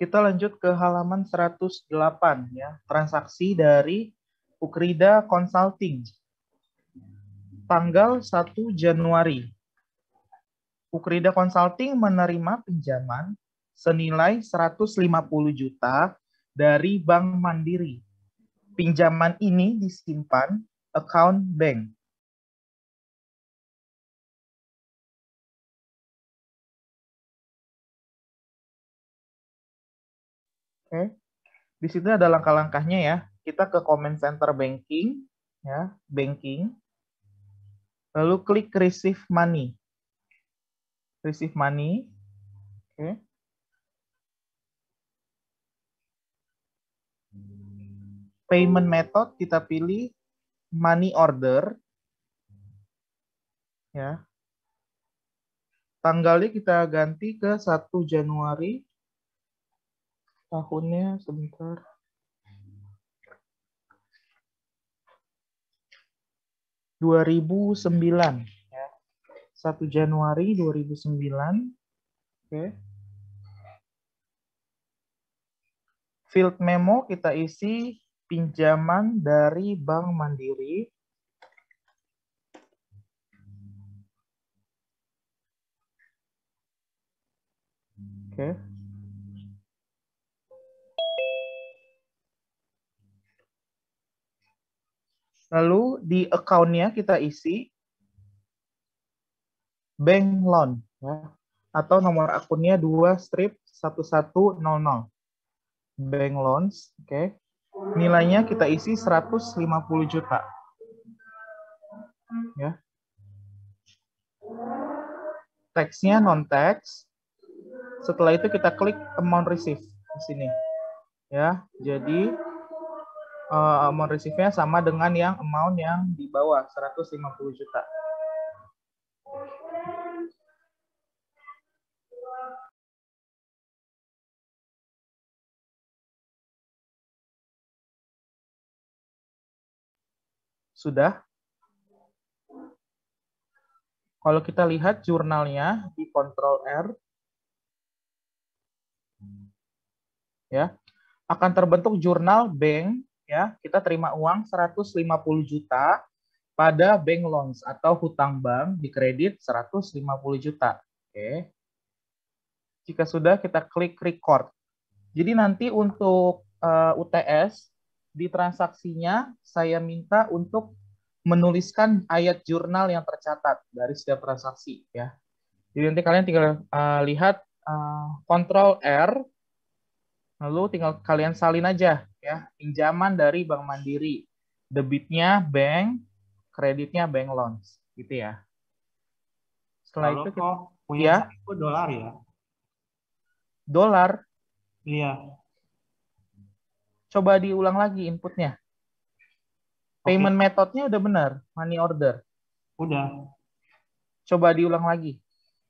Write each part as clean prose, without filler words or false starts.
Kita lanjut ke halaman 108 ya, transaksi dari Ukrida Consulting. Tanggal 1 Januari. Ukrida Consulting menerima pinjaman senilai 150 juta dari Bank Mandiri. Pinjaman ini disimpan account bank. Oke. Di situ ada langkah-langkahnya ya. Kita ke comment center banking ya, banking. Lalu klik receive money. Receive money. Oke. Payment method kita pilih money order. Ya. Tanggalnya kita ganti ke 1 Januari. Tahunnya sebentar. 2009 ya. 1 Januari 2009. Oke. Field memo kita isi pinjaman dari Bank Mandiri. Oke. Lalu di account-nya kita isi bank loan ya, atau nomor akunnya 2/1100. Bank loans, oke. Nilainya kita isi 150 juta. Ya. Teksnya non-teks. Setelah itu kita klik amount receive di sini. Ya, jadi amount receive-nya sama dengan yang amount yang di bawah 150 juta. Sudah? Kalau kita lihat jurnalnya di Ctrl R, ya, akan terbentuk jurnal bank, ya, kita terima uang 150 juta pada bank loans atau hutang bank di kredit 150 juta. Oke. Jika sudah, kita klik record. Jadi nanti untuk UTS di transaksinya saya minta untuk menuliskan ayat jurnal yang tercatat dari setiap transaksi ya. Jadi nanti kalian tinggal lihat Ctrl R, lalu tinggal kalian salin aja ya, pinjaman dari Bank Mandiri, debitnya bank, kreditnya bank loans, gitu ya. Setelah Kalau itu kok punya ya, saya itu dolar ya? dolar. Iya. Coba diulang lagi inputnya. Oke, Payment methodnya udah benar, money order. udah. Coba diulang lagi,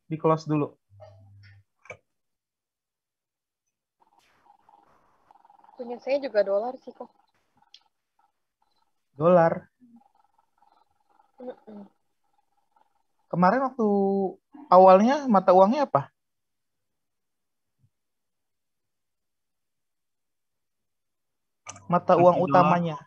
di close dulu. Punya saya juga dolar sih kok. Dolar. Mm-mm. Kemarin waktu awalnya mata uangnya apa? Mata uang Masih dolar. utamanya.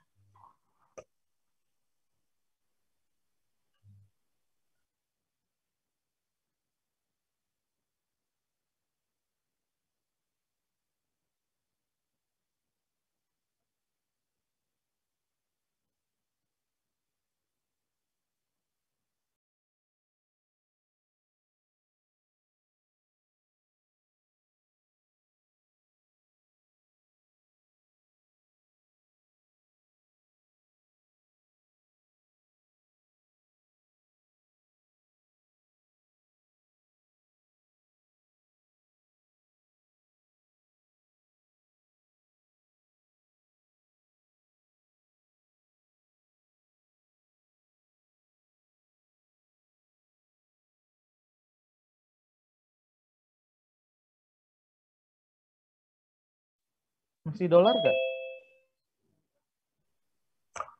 Masih dolar nggak?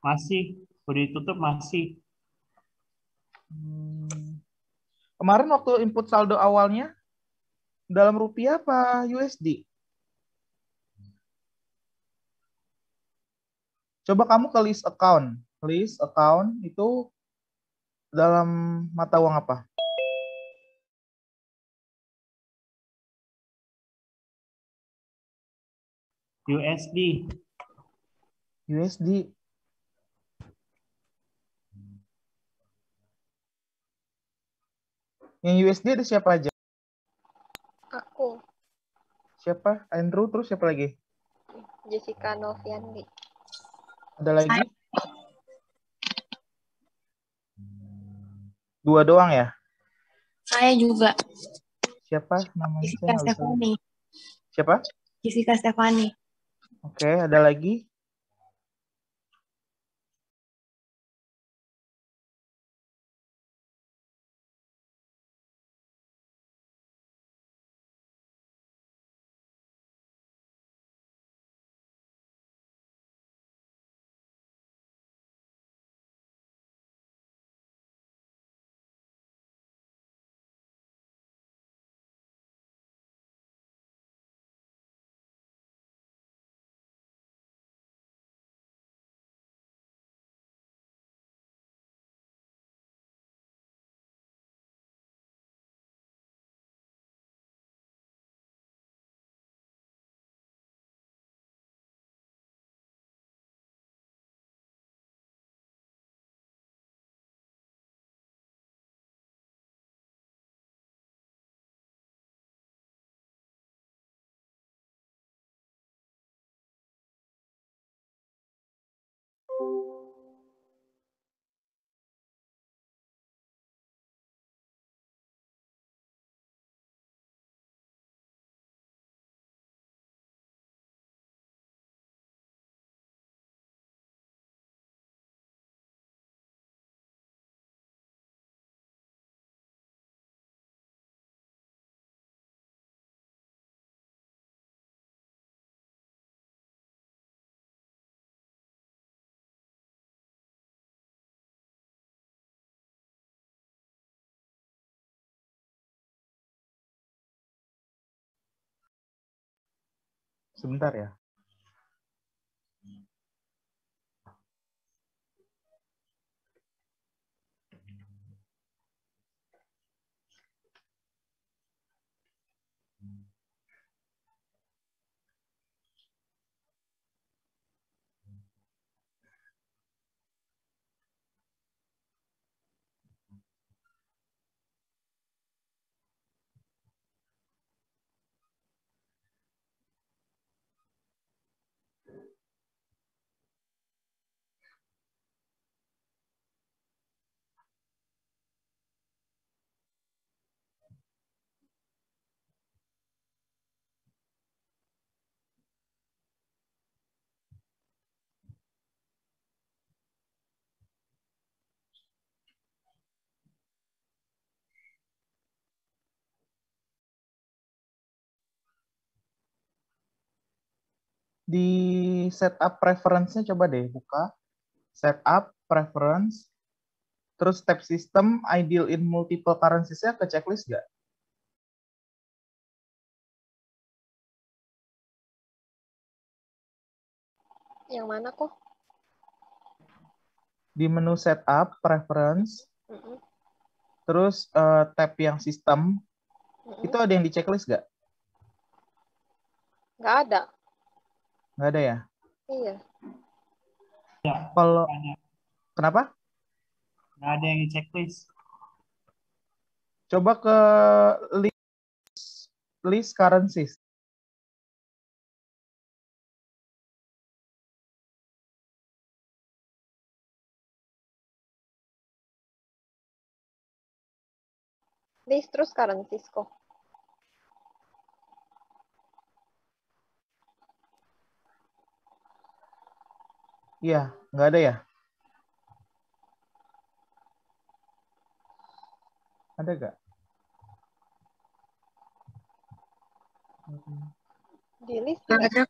Masih. Udah ditutup masih. Kemarin waktu input saldo awalnya dalam rupiah apa USD? Coba kamu ke list account. List account itu dalam mata uang apa? USD. USD. Yang USD ada siapa aja? Aku, Siapa? Andrew, terus siapa lagi? Jessica Noviandi. Ada lagi? Dua doang ya? Saya juga. Siapa namanya? Saya Jessica nggak bisa. Stefani. Siapa? Jessica Stefani. Oke, ada lagi? Sebentar ya. Di setup preference-nya coba deh buka. Setup preference. Terus tab system ideal in multiple currencies-nya ke checklist nggak? Yang mana kok? Di menu setup preference. Mm-mm. Terus tab yang sistem. Mm-mm. Itu ada yang di checklist nggak? Nggak ada. Nggak ada ya? Iya. Ya, Kalau ada. kenapa? Nggak ada yang di checklist. Coba ke list currencies. List terus currencies kok. Iya, nggak ada ya? Ada nggak? Di list Nggak juga. ada.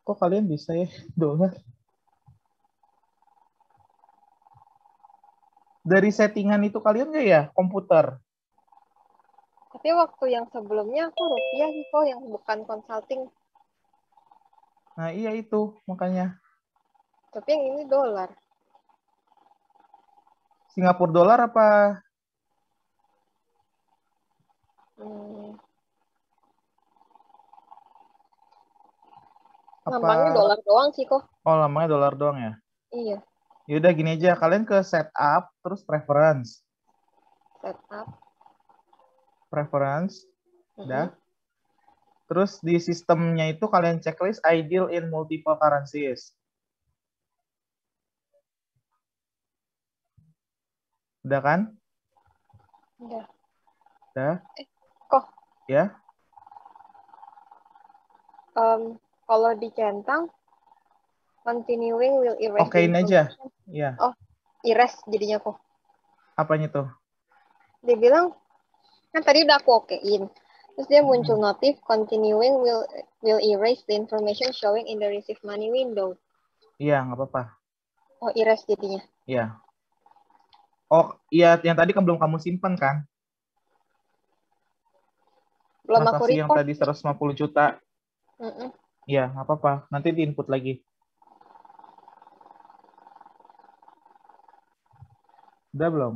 Kok kalian bisa ya? Dolar. Dari settingan itu kalian nggak ya? Komputer. Tapi Berarti waktu yang sebelumnya aku rupiah sih kok, yang bukan consulting. Nah, iya itu makanya. Tapi yang ini dolar. Singapura dolar apa? Hmm. Apa? Gampangnya dolar doang sih kok. Oh, lamanya dolar doang ya? Iya, Yaudah gini aja, kalian ke setup, terus preference. setup. Preference, udah. Mm-mm. Terus di sistemnya itu kalian checklist ideal in multiple currencies. Udah kan? Udah. Udah, Kok ya. kalau dicentang, continuing will erase the Okein aja. information. Ya, Oh, erase jadinya kok. apanya tuh? Dia bilang, kan tadi udah aku okein. Terus dia muncul notif, continuing will erase the information showing in the receive money window. Iya, nggak apa-apa. Oh, erase jadinya. Iya. Oh, iya, yang tadi kan belum kamu simpan kan? Belum aku Transaksi yang report. tadi 150 juta. Mm-mm. Iya, nggak apa-apa. Nanti di-input lagi. Udah belum?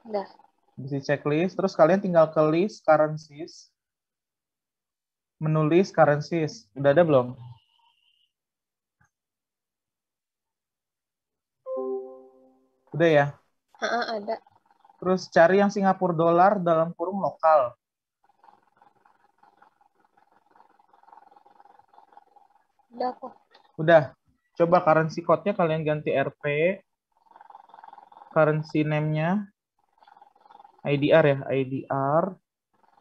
Udah. Bisa checklist. Terus kalian tinggal ke list currencies. Menulis currencies. Udah ada belum? Udah ya? Ada. Terus cari yang Singapura dolar dalam kurung lokal. Udah kok. Udah. Coba currency code-nya kalian ganti RP. Currency name-nya IDR ya, IDR.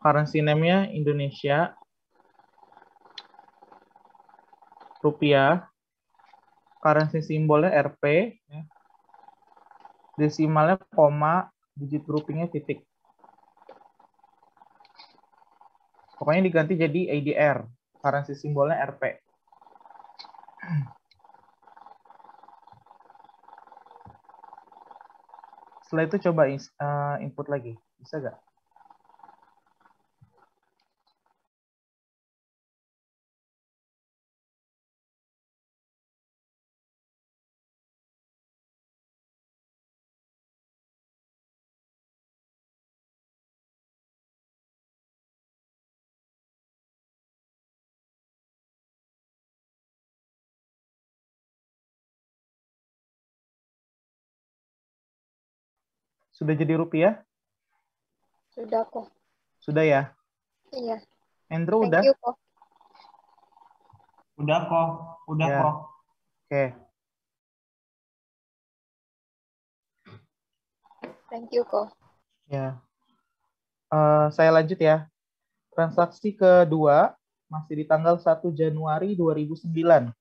Currency name-nya Indonesia. Rupiah. Currency simbolnya RP. Ya. Desimalnya koma, digit groupingnya titik. Pokoknya diganti jadi IDR. Currency simbolnya RP. Setelah itu coba input lagi. Bisa nggak? Sudah jadi rupiah? Sudah kok. Sudah ya? Iya. Andrew Thank udah? you kok. Udah kok. Udah Ya. kok. Oke. Thank you kok. Ya. Saya lanjut ya. Transaksi kedua masih di tanggal 1 Januari 2009.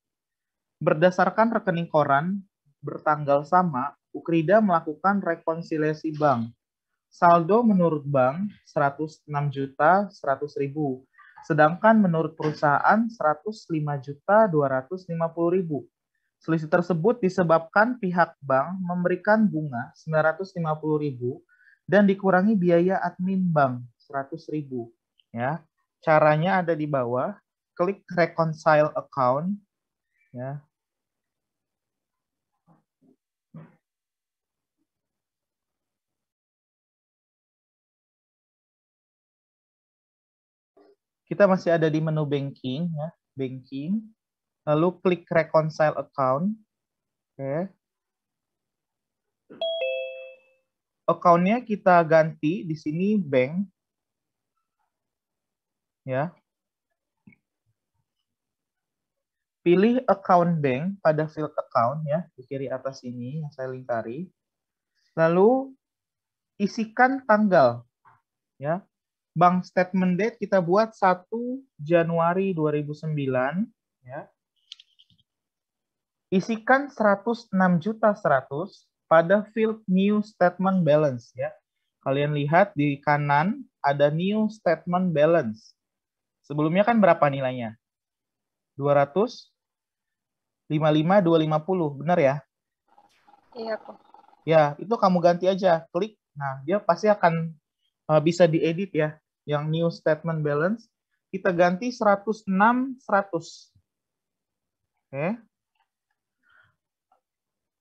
Berdasarkan rekening koran bertanggal sama, Ukrida melakukan rekonsiliasi bank. Saldo menurut bank 106.100.000, sedangkan menurut perusahaan 105.250.000. Selisih tersebut disebabkan pihak bank memberikan bunga 950.000 dan dikurangi biaya admin bank 100.000. Ya, caranya ada di bawah. Klik reconcile account. Ya, kita masih ada di menu banking, ya, banking. Lalu klik reconcile account. Oke. Account-nya kita ganti di sini bank, ya. Pilih account bank pada field account ya di kiri atas ini yang saya lingkari. Lalu isikan tanggal, ya. Bank statement date kita buat 1 Januari 2009, ya. Isikan 106.100.000 pada field new statement balance, ya. Kalian lihat di kanan ada new statement balance. Sebelumnya kan berapa nilainya? 255.250, benar ya? Iya kok. Ya, itu kamu ganti aja, klik. Nah, dia pasti akan bisa diedit ya. yang new statement balance, kita ganti 106 100. Oke.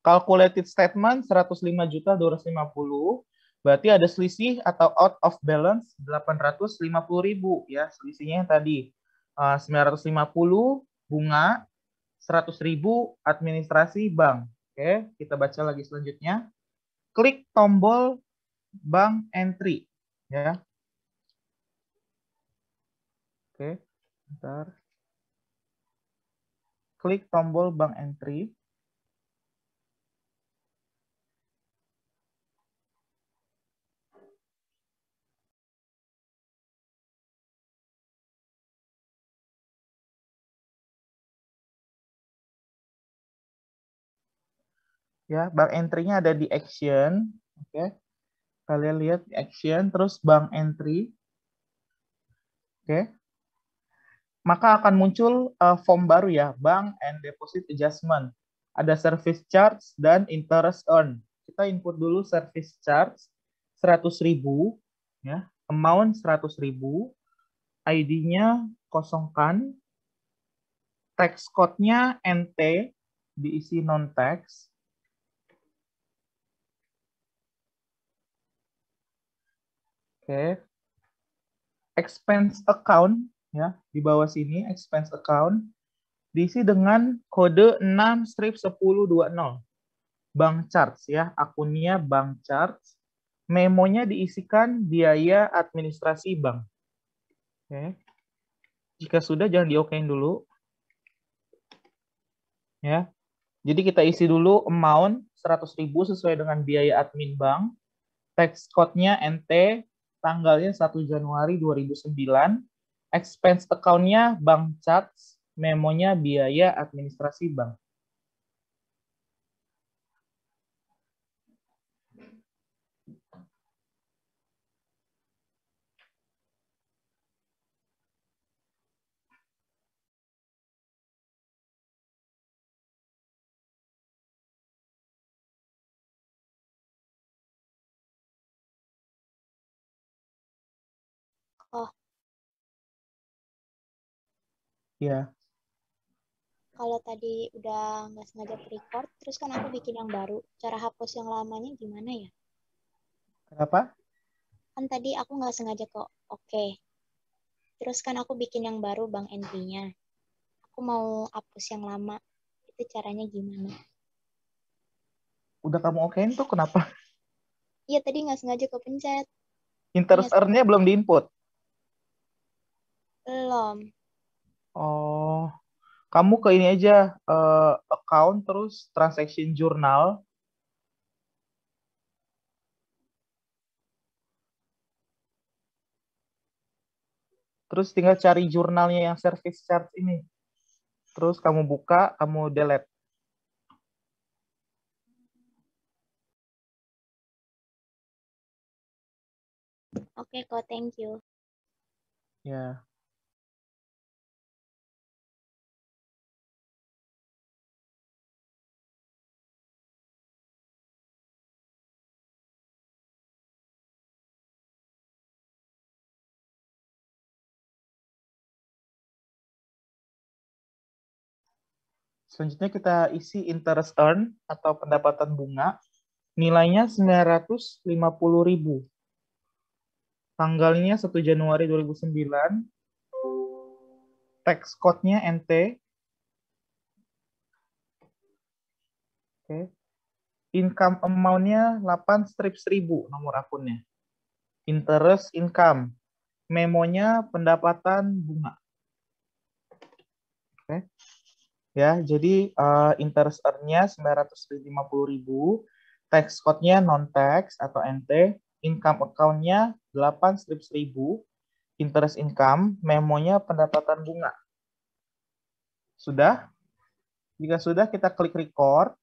Calculated statement 105.250. Berarti ada selisih atau out of balance 850.000 ya. Selisihnya yang tadi 950 bunga, 100.000 administrasi bank. Oke, kita baca lagi selanjutnya. Klik tombol bank entry ya. Oke, bentar. Klik tombol bank entry. Ya, bank entry-nya ada di action. Oke. Kalian lihat di action terus bank entry. Oke. Maka akan muncul form baru ya, bank and deposit adjustment. Ada service charge dan interest earn. Kita input dulu service charge 100.000 ya, amount 100.000. ID-nya kosongkan. Tax code-nya NT, diisi non-tax. Oke. Expense account ya, di bawah sini expense account diisi dengan kode 6-1020. Bank charge ya, akunnya bank charge. Memonya diisikan biaya administrasi bank. Oke. Jika sudah jangan di-okein dulu. Ya. Jadi kita isi dulu amount 100.000 sesuai dengan biaya admin bank. Tax code-nya NT, tanggalnya 1 Januari 2009. Expense account-nya bank charge, memonya biaya administrasi bank. Oh, Ya. kalau tadi udah nggak sengaja record, terus kan aku bikin yang baru. Cara hapus yang lamanya gimana ya? Kenapa? Kan tadi aku nggak sengaja kok. Oke. Terus kan aku bikin yang baru bank entry-nya. Aku mau hapus yang lama. Itu caranya gimana? Udah kamu okein tuh kenapa? Iya, tadi nggak sengaja kepencet. Interest earn-nya belum diinput. Belum. Oh, kamu ke ini aja, account terus transaction journal. Terus tinggal cari jurnalnya yang service charge ini. Terus kamu buka, kamu delete. Oke kok, thank you. Ya. Selanjutnya kita isi interest earn atau pendapatan bunga. Nilainya 950.000. Tanggalnya 1 Januari 2009. Tax code-nya NT. Oke. Income amount-nya 8-1000 nomor akunnya. Interest income. Memonya pendapatan bunga. Oke. Ya, jadi interest earn-nya 950.000, tax code-nya non-tax atau NT, income account-nya 8-1000, interest income, memonya pendapatan bunga. Sudah? Jika sudah, kita klik record,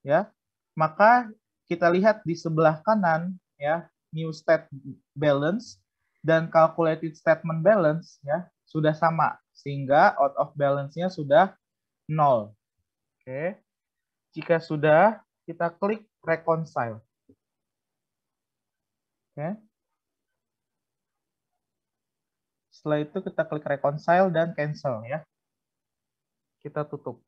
ya. Maka kita lihat di sebelah kanan, ya, new state balance dan calculated statement balance, ya, sudah sama, sehingga out of balance-nya sudah 0. Oke. Jika sudah, kita klik reconcile. Oke. Setelah itu kita klik reconcile dan cancel ya. Kita tutup.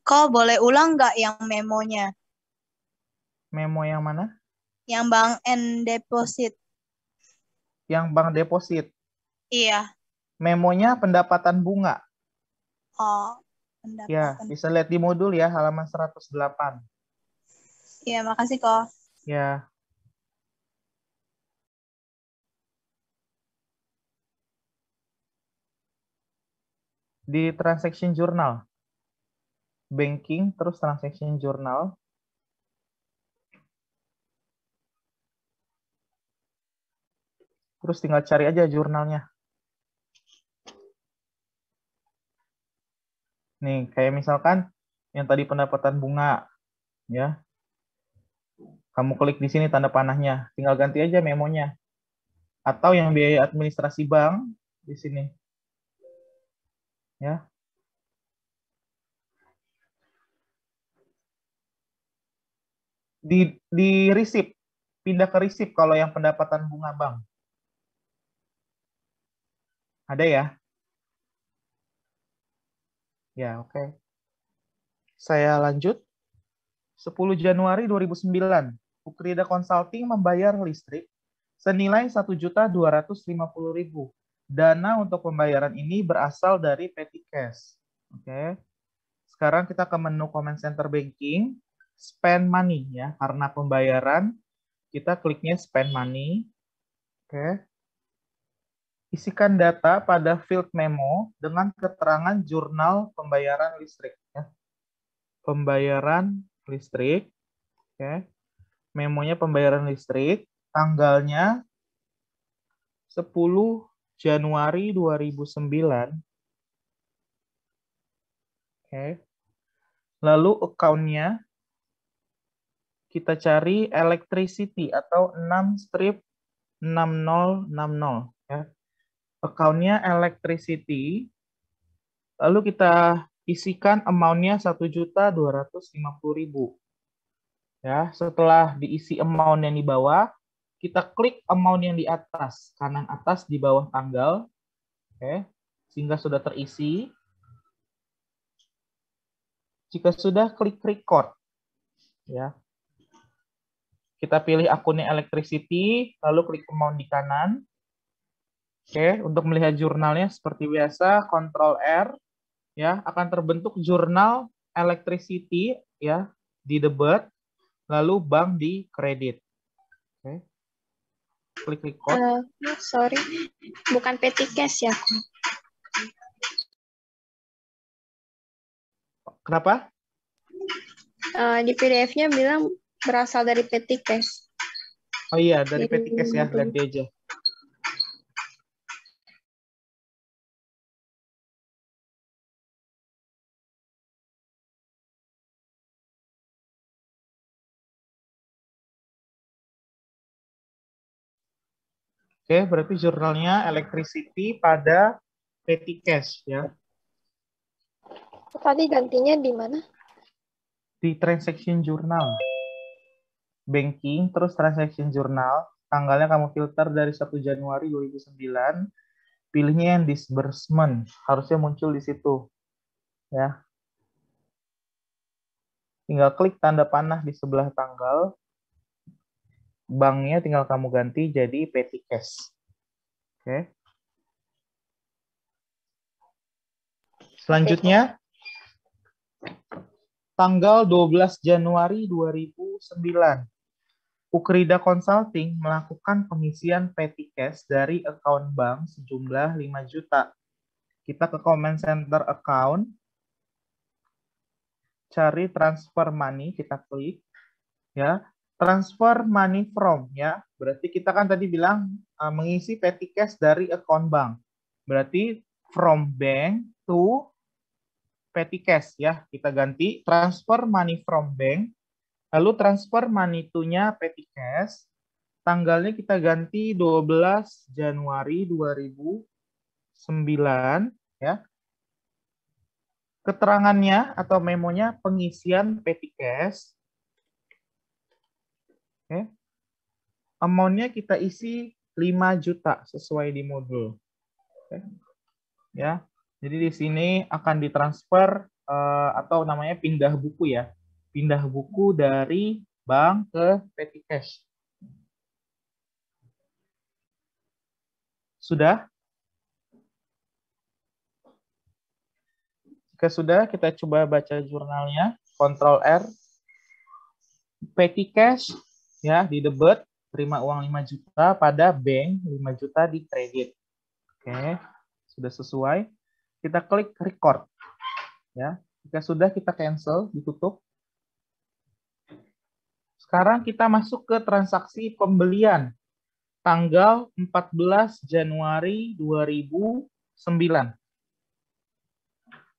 Kok boleh ulang nggak yang memonya? Memo yang mana? Yang bank and deposit. Yang bank deposit. Iya. Memonya pendapatan bunga. Oh, Ya, pendapatan. bisa lihat di modul ya, halaman 108. Iya, makasih kok. Ya. Di transaction journal. Banking, terus transaction journal. Terus tinggal cari aja jurnalnya. Nih, kayak misalkan yang tadi pendapatan bunga, ya. Kamu klik di sini tanda panahnya, tinggal ganti aja memonya. Atau yang biaya administrasi bank di sini. Ya. Di receipt, pindah ke receipt kalau yang pendapatan bunga bank. Ada ya? Ya, oke. Saya lanjut. 10 Januari 2009, Ukrida Consulting membayar listrik senilai 1.250.000. Dana untuk pembayaran ini berasal dari petty cash. Oke. Sekarang kita ke menu Command Center Banking, spend money ya. Karena pembayaran, kita kliknya spend money. Oke. Isikan data pada field memo dengan keterangan jurnal pembayaran listrik ya. Pembayaran listrik. Oke. Memonya pembayaran listrik, tanggalnya 10 Januari 2009. Oke. Lalu account-nya kita cari electricity atau 6-6060 ya. Account-nya electricity. Lalu kita isikan amount-nya 1.250.000. Ya, setelah diisi amount yang di bawah, kita klik amount yang di atas, kanan atas di bawah tanggal. Oke, sehingga sudah terisi. Jika sudah, klik record. Ya. Kita pilih akunnya electricity, lalu klik amount di kanan. Oke, untuk melihat jurnalnya seperti biasa, Ctrl R ya, akan terbentuk jurnal electricity ya di debit, lalu bank di kredit. Oke. Klik record. Sorry, bukan petty cash ya. Kenapa? Di PDF-nya bilang berasal dari petty cash. Oh iya, dari petty cash ya, ganti aja. Oke, berarti jurnalnya electricity pada petty cash ya. Tadi gantinya di mana? Di transaction journal. Banking, terus transaction journal. Tanggalnya kamu filter dari 1 Januari 2009. Pilihnya yang disbursement. Harusnya muncul di situ. Ya. Tinggal klik tanda panah di sebelah tanggal. Banknya tinggal kamu ganti jadi petty cash. Oke. Selanjutnya, tanggal 12 Januari 2009, Ukrida Consulting melakukan pengisian petty cash dari account bank sejumlah 5 juta. Kita ke Command Center Account, cari transfer money, kita klik. Ya, transfer money from ya. Berarti kita kan tadi bilang mengisi petty cash dari account bank. Berarti from bank to petty cash ya. Kita ganti transfer money from bank. Lalu transfer money to-nya petty cash. Tanggalnya kita ganti 12 Januari 2009 ya. Keterangannya atau memonya pengisian petty cash. Oke. Amount-nya kita isi 5 juta sesuai di modul. Oke. Ya. Jadi di sini akan ditransfer atau namanya pindah buku ya. Pindah buku dari bank ke petty cash. Sudah? Jika sudah, kita coba baca jurnalnya. Ctrl R. Petty cash ya di debit, terima uang 5 juta pada bank, 5 juta di kredit. Oke, sudah sesuai. Kita klik record. Ya, jika sudah kita cancel, ditutup. Sekarang kita masuk ke transaksi pembelian tanggal 14 Januari 2009.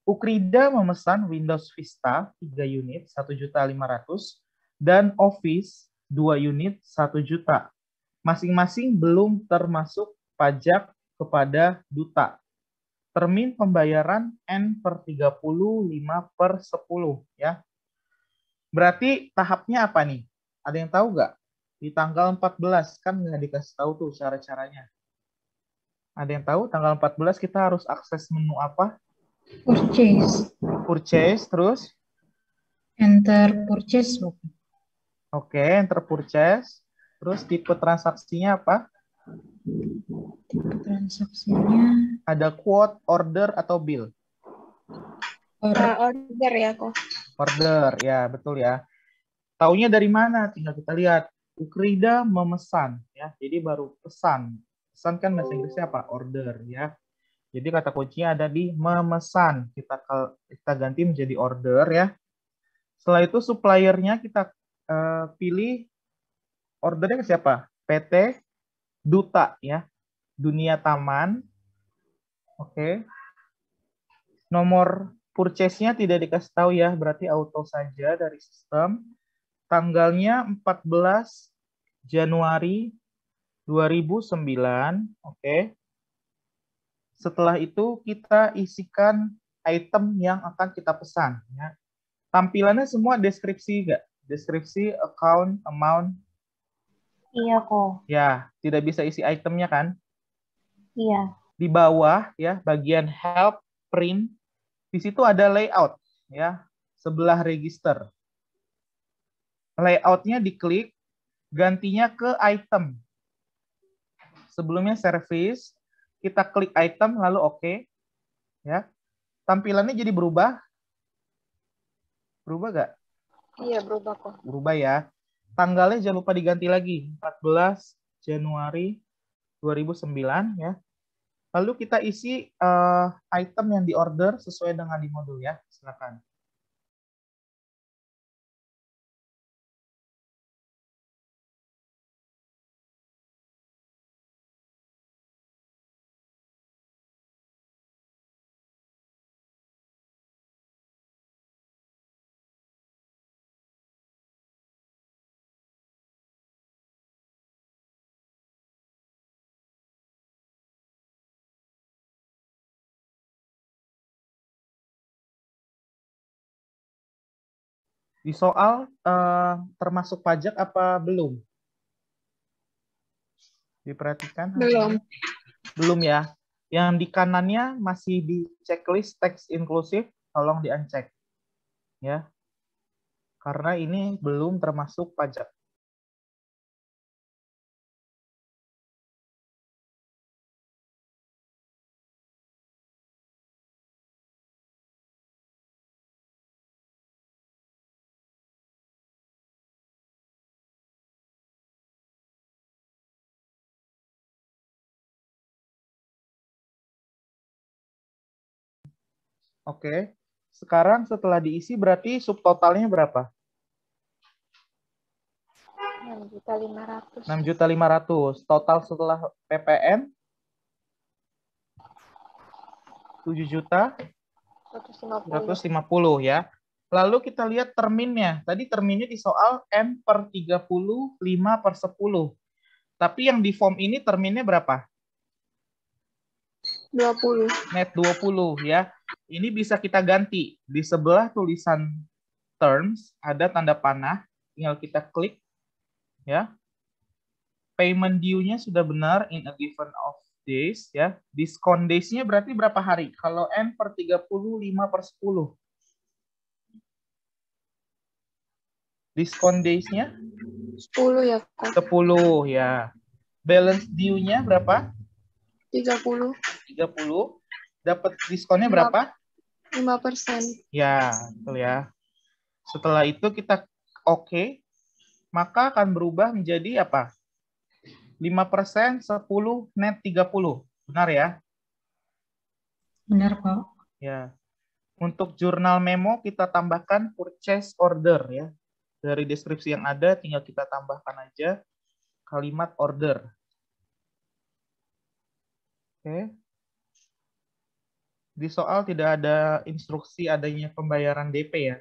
Ukrida memesan Windows Vista 3 unit 1.500.000 dan Office 2 unit 1 juta. Masing-masing belum termasuk pajak kepada duta. Termin pembayaran N/30 5/10 ya. Berarti tahapnya apa nih? Ada yang tahu nggak? Di tanggal 14 kan nggak dikasih tahu tuh cara-caranya. Ada yang tahu tanggal 14 kita harus akses menu apa? Purchase. Purchase, terus? Enter purchase. Oke, enter purchase. Terus tipe transaksinya apa? Tipe transaksinya Ada quote, order, atau bill? Order ya kok. Order, ya betul ya. Taunya dari mana? Tinggal kita lihat. Ukrida memesan, ya. Jadi baru pesan. Pesan kan bahasa Inggrisnya apa? Order, ya. Jadi kata kuncinya ada di memesan. Kita ganti menjadi order, ya. Setelah itu suppliernya kita pilih ordernya ke siapa? PT Duta, ya. Dunia Taman. Oke. Nomor purchase-nya tidak dikasih tahu ya, berarti auto saja dari sistem. Tanggalnya 14 Januari 2009. Oke. Setelah itu kita isikan item yang akan kita pesan. Ya. Tampilannya semua deskripsi nggak? Deskripsi, account, amount. iya kok. Ya, tidak bisa isi itemnya kan? Iya. Di bawah ya, bagian help, print. Di situ ada layout ya, sebelah register. Layoutnya diklik, gantinya ke item. Sebelumnya service, kita klik item lalu oke. Ya. Tampilannya jadi berubah. Berubah nggak? Iya, berubah kok. Berubah ya. Tanggalnya jangan lupa diganti lagi, 14 Januari 2009 ya. Lalu kita isi item yang diorder sesuai dengan di modul ya. Silakan. Di soal termasuk pajak apa belum? Diperhatikan. Belum. Belum ya. Yang di kanannya masih di checklist teks inklusif, tolong di-uncheck. Ya. Karena ini belum termasuk pajak. Oke. Sekarang setelah diisi berarti subtotalnya berapa? 6.500.000. 6.500.000. Total setelah PPN 7.150.000 ya. Lalu kita lihat terminnya. Tadi terminnya di soal N/30 5/10. Tapi yang di form ini terminnya berapa? 20. Net 20 ya. Ini bisa kita ganti. Di sebelah tulisan terms ada tanda panah, tinggal kita klik ya. payment due-nya sudah benar in a given of days ya. Discount days-nya berarti berapa hari? Kalau N per 30, 5 per 10. Discount days-nya 10 ya, Kak. 10 ya. Balance due-nya berapa? 30. 30. Dapat diskonnya berapa? 5%. Ya, betul ya. Setelah itu kita oke, maka akan berubah menjadi apa? 5%, 10, net 30. Benar ya? Benar kok. Ya. Untuk jurnal memo kita tambahkan purchase order ya. Dari deskripsi yang ada tinggal kita tambahkan aja kalimat order. Oke. Di soal tidak ada instruksi adanya pembayaran DP ya.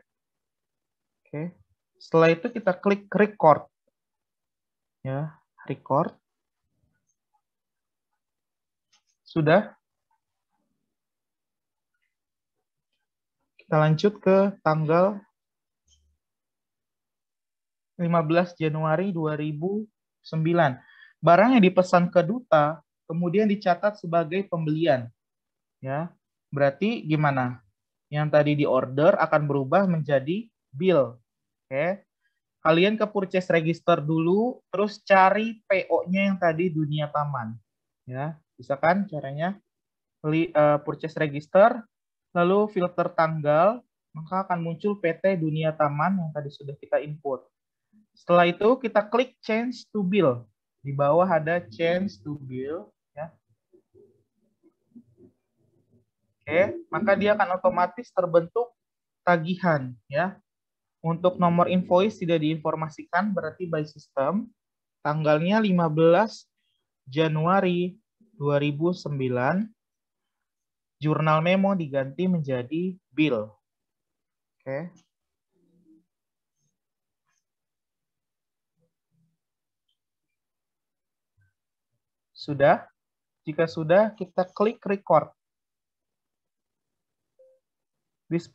Oke. Setelah itu kita klik record. Ya, record. Sudah. Kita lanjut ke tanggal 15 Januari 2009. Barang yang dipesan ke duta kemudian dicatat sebagai pembelian. Ya. Berarti gimana? Yang tadi di order akan berubah menjadi bill. Oke. Kalian ke purchase register dulu, terus cari PO-nya yang tadi Dunia Taman. Ya, bisa kan caranya? Purchase register, lalu filter tanggal, maka akan muncul PT Dunia Taman yang tadi sudah kita input. Setelah itu kita klik change to bill. Di bawah ada change to bill. Ya. Oke, maka dia akan otomatis terbentuk tagihan. Ya. Untuk nomor invoice tidak diinformasikan, berarti by system. Tanggalnya 15 Januari 2009. Jurnal memo diganti menjadi bill. Oke. Sudah? Jika sudah, kita klik record. This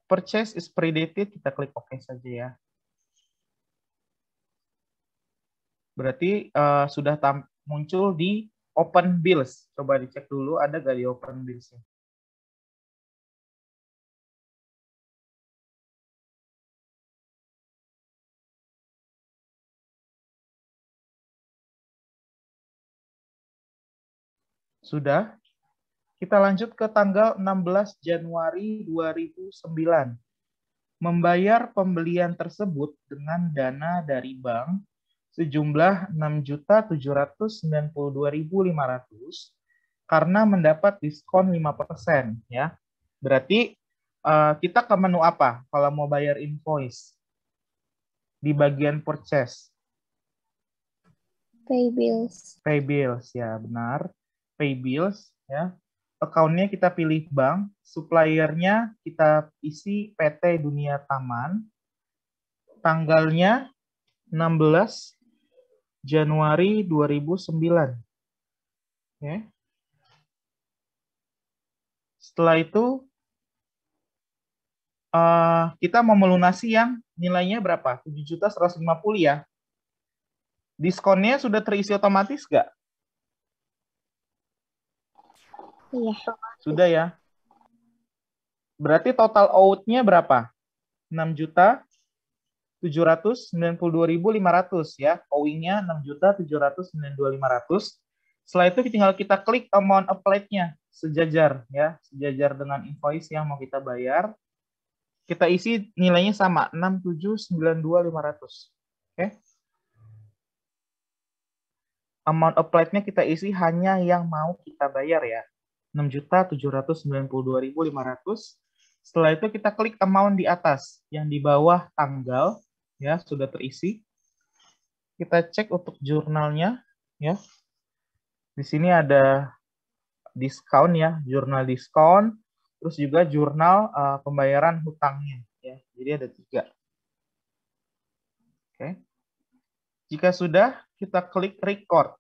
purchase is predated, kita klik OK saja ya. Berarti sudah muncul di open bills. Coba dicek dulu ada nggak di open bills-nya. Sudah. Kita lanjut ke tanggal 16 Januari 2009. Membayar pembelian tersebut dengan dana dari bank sejumlah 6.792.500 karena mendapat diskon 5% ya. Berarti kita ke menu apa kalau mau bayar invoice? Di bagian purchase. Pay bills. Pay bills ya, benar. Pay bills ya. Account-nya kita pilih bank, suppliernya kita isi PT Dunia Taman. Tanggalnya 16 Januari 2009. Oke. Setelah itu kita mau melunasi yang nilainya berapa? 7.150 ya. Diskonnya sudah terisi otomatis nggak? Iya. Sudah ya. Berarti total out-nya berapa? 6.792.500 ya. Owing-nya 6.792.500. Setelah itu tinggal kita klik amount applied-nya sejajar ya, sejajar dengan invoice yang mau kita bayar. Kita isi nilainya sama 6.792.500. Oke. Amount applied-nya kita isi hanya yang mau kita bayar ya. 6.792.500. Setelah itu kita klik amount di atas, yang di bawah tanggal ya sudah terisi. Kita cek untuk jurnalnya ya. Di sini ada diskon ya, jurnal diskon, terus juga jurnal pembayaran hutangnya ya. Jadi ada 3. Oke. Jika sudah, kita klik record.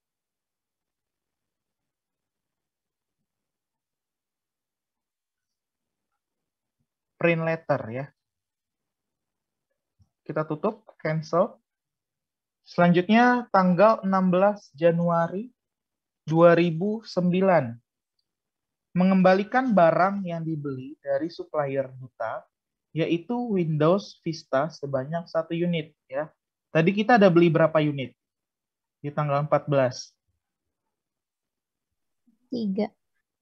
Print letter ya. Kita tutup, cancel. Selanjutnya tanggal 16 Januari 2009. Mengembalikan barang yang dibeli dari supplier duta, yaitu Windows Vista sebanyak 1 unit. Ya. Tadi kita ada beli berapa unit? Di tanggal 14. 3.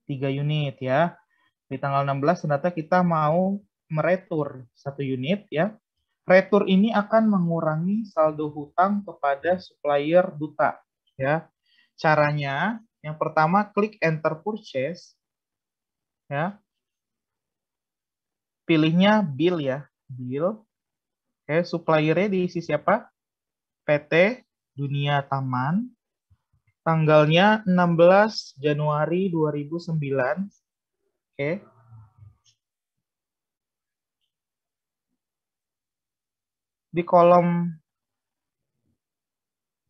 3 unit ya. Di tanggal 16 ternyata kita mau meretur 1 unit ya. Retur ini akan mengurangi saldo hutang kepada supplier duta ya. Caranya yang pertama klik enter purchase ya. Pilihnya bill ya, bill. Oke, suppliernya diisi siapa? PT Dunia Taman. Tanggalnya 16 Januari 2009. Oke. Di kolom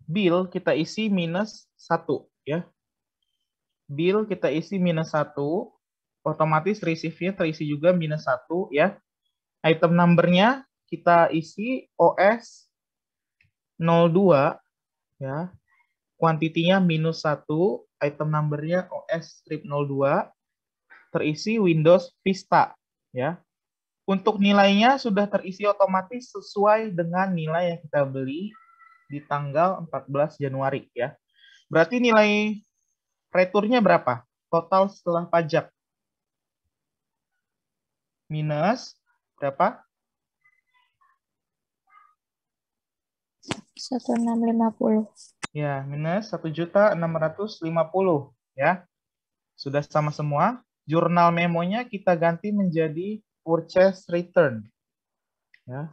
bill kita isi minus 1 ya. Bill kita isi minus 1. Otomatis receive-nya terisi juga minus 1 ya. Item number-nya kita isi OS 02 ya. Kuantitinya minus 1, item number-nya OS strip 02, terisi Windows Vista ya. Untuk nilainya sudah terisi otomatis sesuai dengan nilai yang kita beli di tanggal 14 Januari ya. Berarti nilai returnya berapa? Total setelah pajak. Minus berapa? 1650. Ya, minus 1.650 ya. Sudah sama semua. Jurnal memonya kita ganti menjadi purchase return. Ya.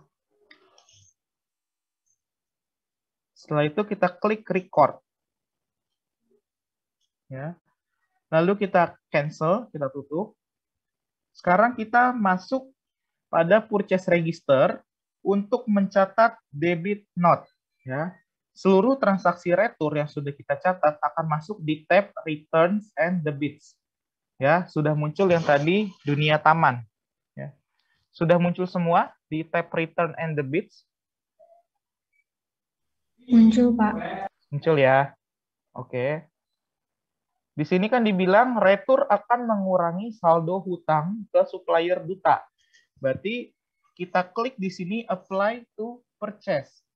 Setelah itu kita klik record. Ya. Lalu kita cancel, kita tutup. Sekarang kita masuk pada purchase register untuk mencatat debit note. Ya. Seluruh transaksi retur yang sudah kita catat akan masuk di tab Returns and Debits. Ya, sudah muncul yang tadi Dunia Taman. Ya. Sudah muncul semua di tab Return and Debits. Muncul, Pak. Muncul ya. Oke. Di sini kan dibilang retur akan mengurangi saldo hutang ke supplier duta. Berarti kita klik di sini apply to purchase.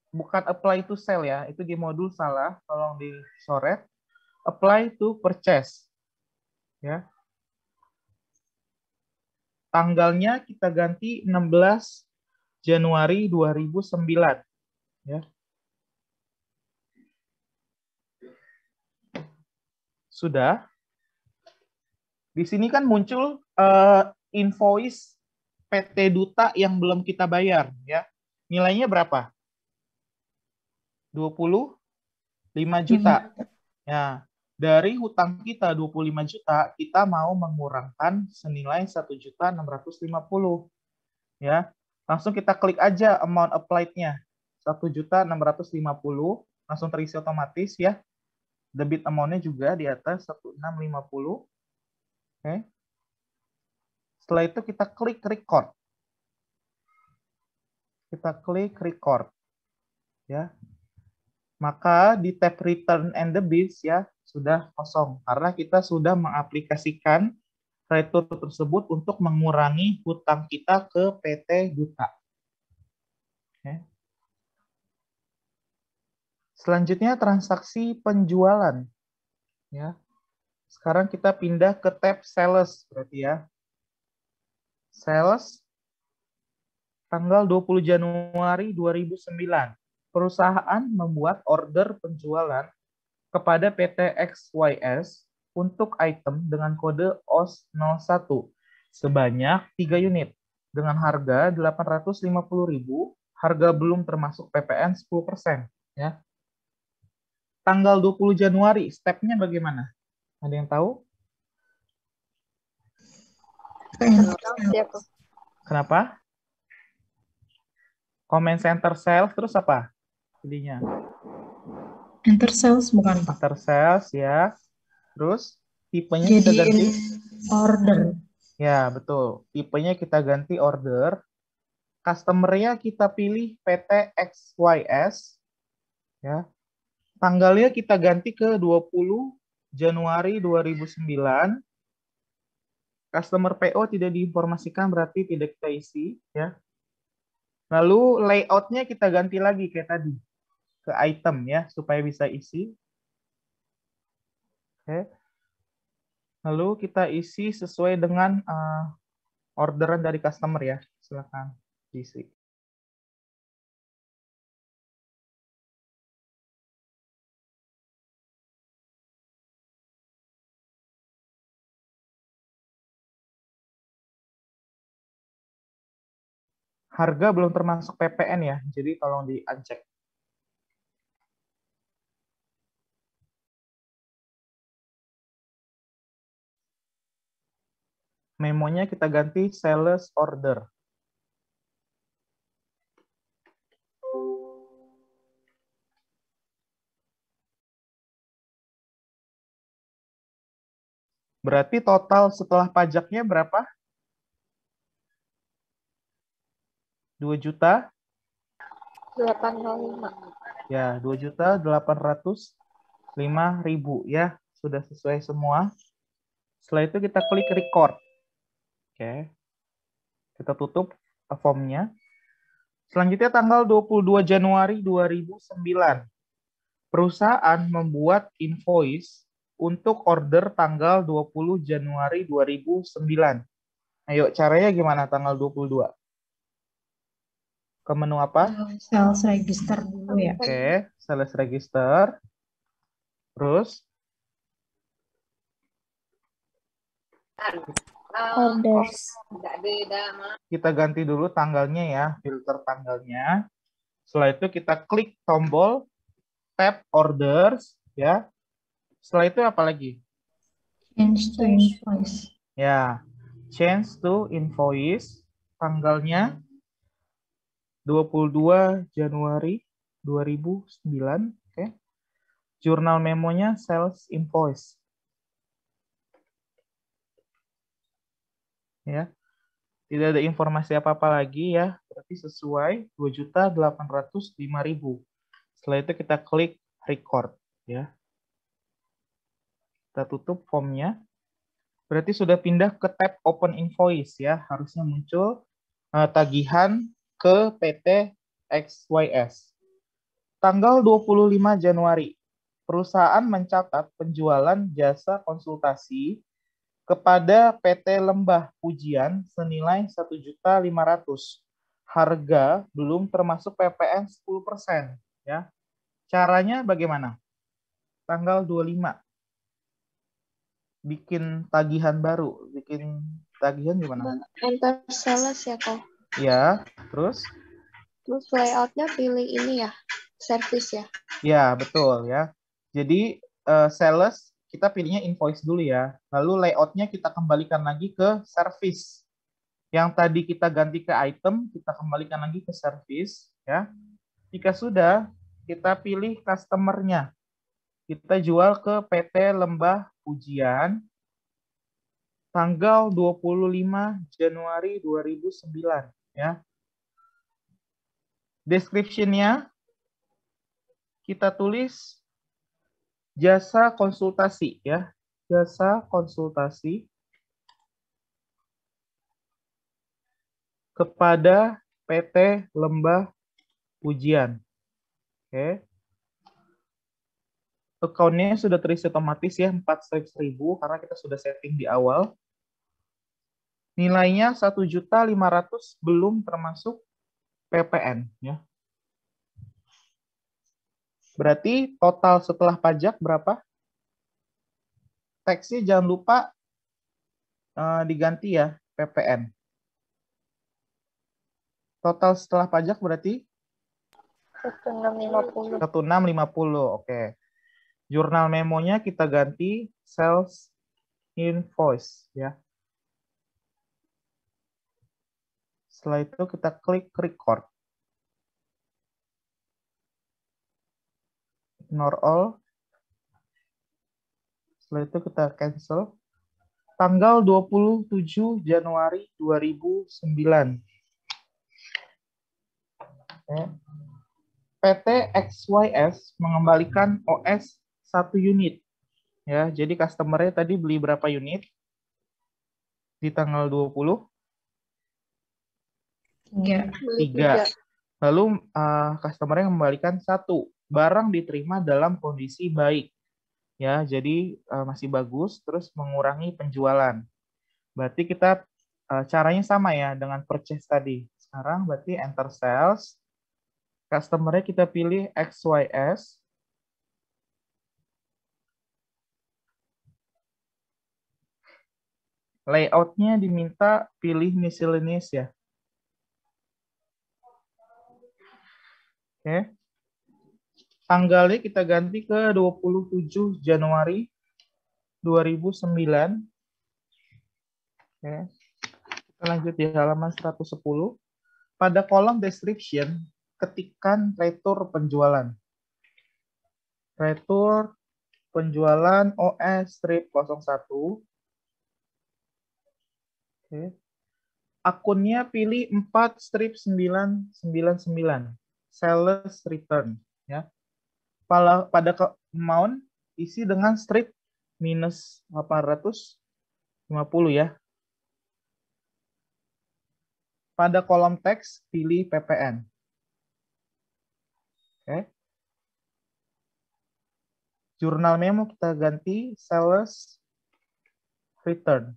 Bukan apply to sell ya, itu di modul salah, tolong dicoret. Apply to purchase. Ya. Tanggalnya kita ganti 16 Januari 2009. Ya. Sudah. Di sini kan muncul invoice PT Duta yang belum kita bayar. Ya. Nilainya berapa? 25 juta. Ya. Dari hutang kita 25 juta, kita mau mengurangkan senilai 1.650. Ya. Langsung kita klik aja amount applied-nya. 1.650. Langsung terisi otomatis ya. Debit amount-nya juga di atas 1.650. Oke. Setelah itu kita klik record. Kita klik record. Ya. Maka di tab Return and Debits ya sudah kosong karena kita sudah mengaplikasikan retur tersebut untuk mengurangi hutang kita ke PT Duta. Oke. Selanjutnya transaksi penjualan. Ya. Sekarang kita pindah ke tab Sales berarti ya. Sales tanggal 20 Januari 2009. Perusahaan membuat order penjualan kepada PT XYS untuk item dengan kode OS01 sebanyak 3 unit dengan harga 850.000, harga belum termasuk PPN 10%, ya. Tanggal 20 Januari, step-nya bagaimana? Ada yang tahu? Kenapa? Comment center sales, terus apa? Jadinya. Enter sales bukan, Pak? Enter sales, ya. Terus, tipenya kita ganti? Order. Ya, betul. Tipenya kita ganti order. Customer-nya kita pilih PT XYS. Ya. Tanggalnya kita ganti ke 20 Januari 2009. Customer PO tidak diinformasikan, berarti tidak kita isi. Ya. Lalu layout-nya kita ganti lagi kayak tadi. Ke item ya, supaya bisa isi. Oke. Lalu kita isi sesuai dengan orderan dari customer ya. Silakan diisi. Harga belum termasuk PPN ya, jadi tolong di-uncheck. Memonya kita ganti sales order. Berarti total setelah pajaknya berapa? 2 juta? 805. Ya, 2.805.000 ya. Sudah sesuai semua. Setelah itu kita klik record. Oke. Kita tutup formnya. Selanjutnya tanggal 22 Januari 2009. Perusahaan membuat invoice untuk order tanggal 20 Januari 2009. Ayo, caranya gimana tanggal 22? Ke menu apa? Sales register dulu ya. Oke, sales register. Terus? Orders. Kita ganti dulu tanggalnya ya, filter tanggalnya. Setelah itu kita klik tombol tab orders ya. Setelah itu apa lagi? Change to invoice. Ya, change to invoice. Tanggalnya 22 Januari 2009. Oke. Jurnal memonya sales invoice. Ya. Tidak ada informasi apa-apa lagi ya. Berarti sesuai 2.805.000. Setelah itu kita klik record ya. Kita tutup formnya. Berarti sudah pindah ke tab open invoice ya. Harusnya muncul tagihan ke PT XYS. Tanggal 25 Januari, perusahaan mencatat penjualan jasa konsultasi kepada PT Lembah Pujian senilai 1.500.000. Harga belum termasuk PPN 10%. Ya. Caranya bagaimana? Tanggal 25. Bikin tagihan baru. Bikin tagihan gimana? Enter sales ya kok. Ya, terus? Terus layoutnya pilih ini ya, service ya. Ya, betul ya. Jadi sales kita pilihnya invoice dulu ya. Lalu layoutnya kita kembalikan lagi ke service. Yang tadi kita ganti ke item, kita kembalikan lagi ke service ya. Jika sudah, kita pilih customer-nya. Kita jual ke PT Lembah Pujian tanggal 25 Januari 2009 ya. Description-nya kita tulis jasa konsultasi ya. Jasa konsultasi kepada PT Lembah Pujian. Oke. Account-nya sudah terisi otomatis ya, 400.000 karena kita sudah setting di awal. Nilainya 1.500.000 belum termasuk PPN ya. Berarti total setelah pajak berapa? Teksnya jangan lupa diganti ya, PPN. Total setelah pajak berarti 1650. 1650. Oke. Jurnal memonya kita ganti sales invoice ya. Setelah itu kita klik record. Ignore all. Setelah itu kita cancel. Tanggal 27 Januari 2009. Oke. PT XYS mengembalikan OS 1 unit. Ya, jadi customer-nya tadi beli berapa unit di tanggal 20? 3. Beli 3. 3. Lalu customer-nya mengembalikan 1. Barang diterima dalam kondisi baik. Ya, jadi masih bagus, terus mengurangi penjualan. Berarti kita caranya sama ya dengan purchase tadi. Sekarang berarti enter sales. Customer-nya kita pilih XYS. Layout-nya diminta pilih miscellaneous ya. Oke. Tanggalnya kita ganti ke 27 Januari 2009. Oke. Kita lanjut di halaman 110. Pada kolom description, ketikkan retur penjualan. Retur penjualan OS strip 01. Oke. Akunnya pilih 4 strip 999. Sales return. Ya. Pada amount isi dengan strip minus 850 ya. Pada kolom teks pilih PPN. Oke. Jurnal memo kita ganti sales return.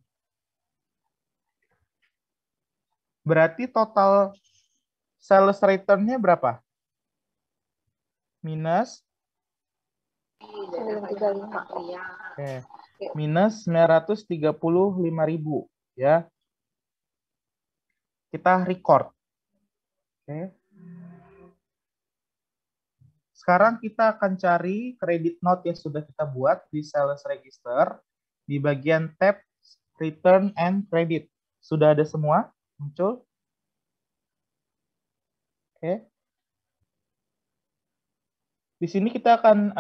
Berarti total sales return-nya berapa? Minus 935. Oke. Minus 935.000 ya. Kita record. Oke. Sekarang kita akan cari credit note yang sudah kita buat di sales register di bagian tab return and credit. Sudah ada semua muncul? Oke. Di sini kita akan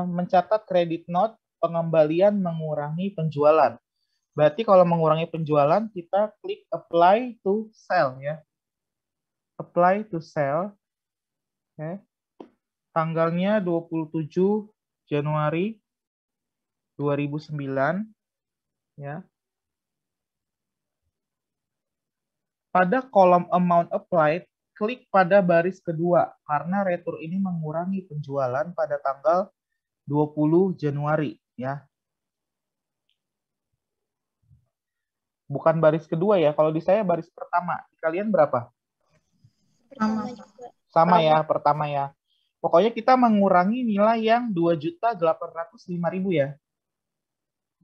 mencatat credit note pengembalian mengurangi penjualan. Berarti kalau mengurangi penjualan, kita klik apply to sell ya. Apply to sell. Oke. Tanggalnya 27 Januari 2009 ya. Pada kolom amount applied, klik pada baris kedua karena retur ini mengurangi penjualan pada tanggal 20 Januari ya. Bukan baris kedua ya, kalau di saya baris pertama. Di kalian berapa? Pertama juga. Sama ya, pertama ya. Pokoknya kita mengurangi nilai yang 2.805.000 ya.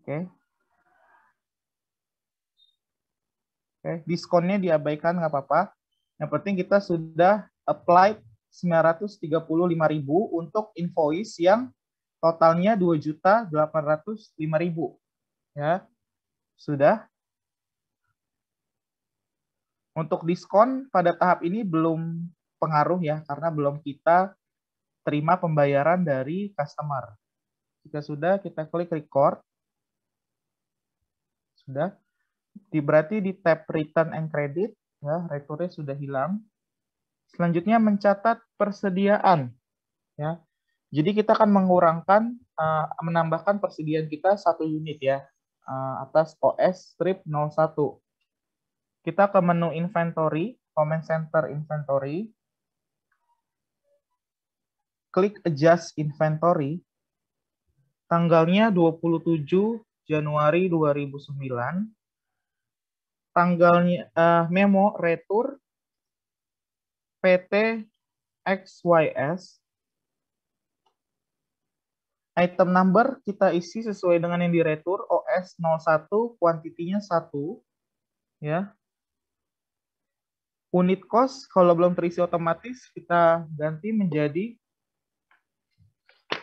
Oke. Oke, diskonnya diabaikan nggak apa-apa. Yang penting kita sudah apply 935.000 untuk invoice yang totalnya 2.805.000. Ya. Sudah. Untuk diskon pada tahap ini belum pengaruh ya, karena belum kita terima pembayaran dari customer. Jika sudah, kita klik record. Sudah. Berarti di tab return and credit, ya, returnya sudah hilang. Selanjutnya mencatat persediaan. Ya. Jadi kita akan menambahkan persediaan kita 1 unit ya, atas OS strip 01. Kita ke menu inventory, comment center inventory. Klik adjust inventory. Tanggalnya 27 Januari 2009. Tanggalnya memo retur PT XYS. Item number kita isi sesuai dengan yang diretur OS 01, kuantitinya 1 ya. Unit cost kalau belum terisi otomatis kita ganti menjadi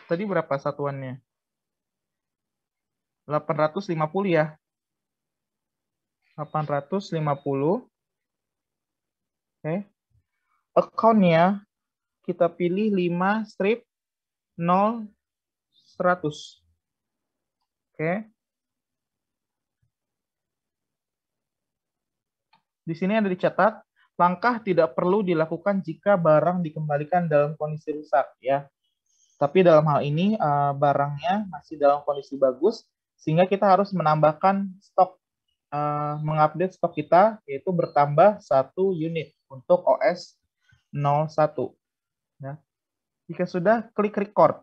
tadi berapa satuannya? 850 ya. 850. Oke. Account-nya kita pilih 5 strip 0 100. Oke. Di sini ada dicatat Langkah tidak perlu dilakukan jika barang dikembalikan dalam kondisi rusak ya. Tapi dalam hal ini barangnya masih dalam kondisi bagus, sehingga kita harus menambahkan stok, mengupdate stok kita, yaitu bertambah 1 unit untuk OS 01. Ya. Jika sudah, klik record.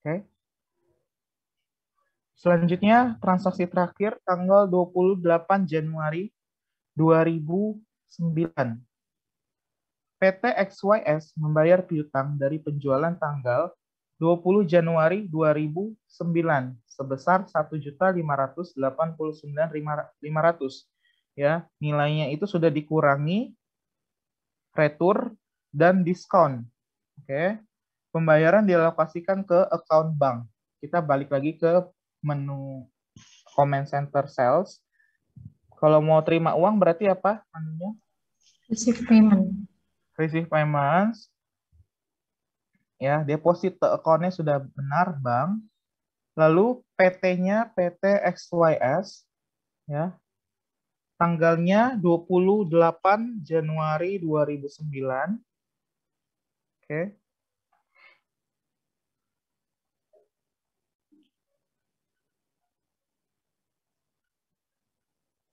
Oke. Selanjutnya, transaksi terakhir tanggal 28 Januari 2009. PT XYS membayar piutang dari penjualan tanggal 20 Januari 2009 sebesar 1.589.500. Ya, nilainya itu sudah dikurangi retur dan diskon. Oke. Pembayaran dialokasikan ke account bank. Kita balik lagi ke menu Command Center Sales. Kalau mau terima uang berarti apa menunya? Receive payment. Receive payments. Ya, deposit ke account-nya sudah benar, Bang. Lalu PT-nya PT XYS ya. Tanggalnya 28 Januari 2009. Oke.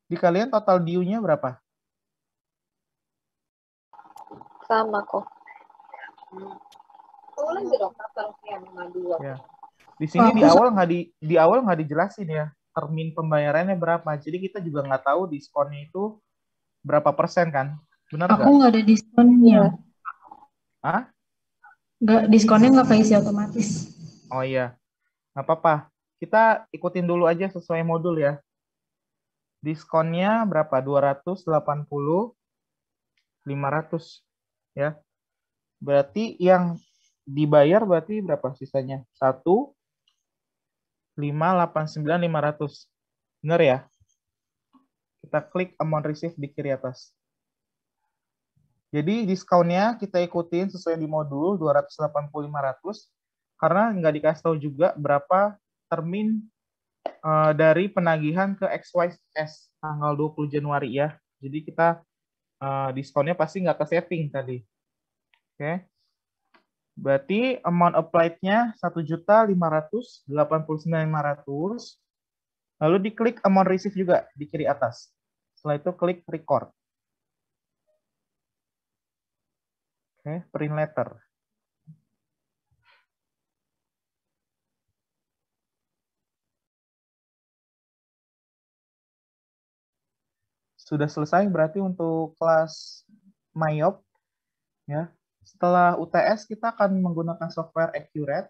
Di kalian total due-nya berapa? Sama kok. Ya. Di sini di awal nggak dijelasin ya termin pembayarannya berapa. Jadi kita juga nggak tahu diskonnya itu berapa persen kan? Benar nggak? Aku nggak ada diskonnya. Hah? Nggak, diskonnya nggak keisi otomatis. Oh iya, nggak apa-apa. Kita ikutin dulu aja sesuai modul ya. Diskonnya berapa? 280, 500 ya. Berarti yang dibayar berarti berapa sisanya? 1, 5, 8, 9, 500. Benar ya? Kita klik amount receive di kiri atas. Jadi diskonnya kita ikutin sesuai di modul 280, 500. Karena nggak dikasih tahu juga berapa termin dari penagihan ke XYS tanggal 20 Januari ya. Jadi kita diskonnya pasti nggak ke setting tadi. Oke. Berarti amount applied-nya 1.589.500. Lalu diklik amount receive juga di kiri atas. Setelah itu klik record. Oke, print letter. Sudah selesai berarti untuk kelas MyOp ya. Setelah UTS kita akan menggunakan software Accurate